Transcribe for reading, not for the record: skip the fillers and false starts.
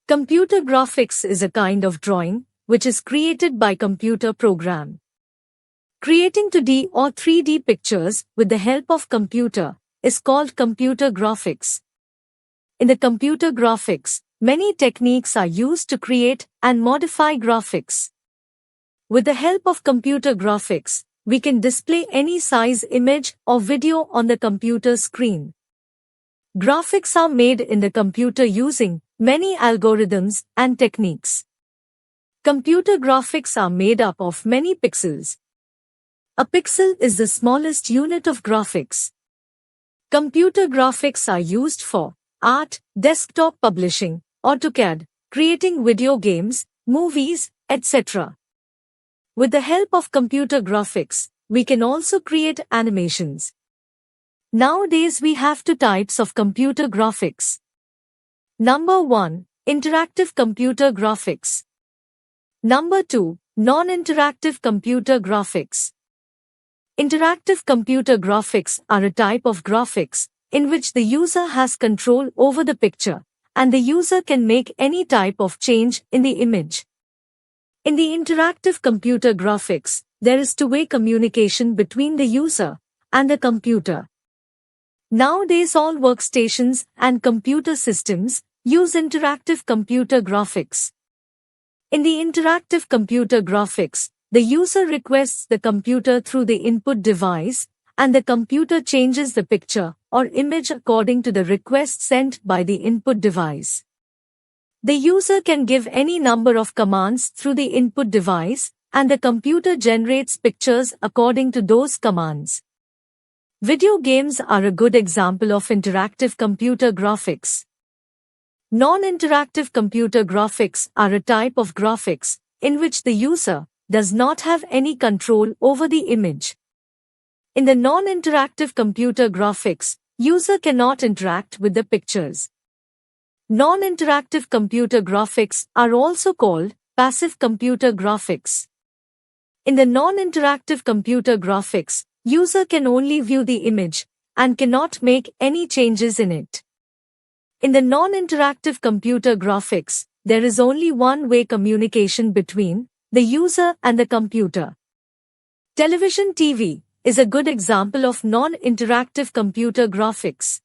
Computer graphics is a kind of drawing which is created by computer program. Creating 2D or 3D pictures with the help of computer is called computer graphics. In the computer graphics, many techniques are used to create and modify graphics. With the help of computer graphics, we can display any size image or video on the computer screen. Graphics are made in the computer using many algorithms and techniques. Computer graphics are made up of many pixels. A pixel is the smallest unit of graphics. Computer graphics are used for art, desktop publishing, AutoCAD, creating video games, movies, etc. With the help of computer graphics, we can also create animations. Nowadays we have two types of computer graphics. Number 1. Interactive computer graphics. Number 2. Non-interactive computer graphics. Interactive computer graphics are a type of graphics in which the user has control over the picture, and the user can make any type of change in the image. In the interactive computer graphics, there is two-way communication between the user and the computer. Nowadays all workstations and computer systems use interactive computer graphics. In the interactive computer graphics, the user requests the computer through the input device, and the computer changes the picture or image according to the request sent by the input device. The user can give any number of commands through the input device, and the computer generates pictures according to those commands. Video games are a good example of interactive computer graphics. Non-interactive computer graphics are a type of graphics in which the user does not have any control over the image. In the non-interactive computer graphics, user cannot interact with the pictures. Non-interactive computer graphics are also called passive computer graphics. In the non-interactive computer graphics, user can only view the image and cannot make any changes in it. In the non-interactive computer graphics, there is only one-way communication between the user and the computer. Television TV is a good example of non-interactive computer graphics.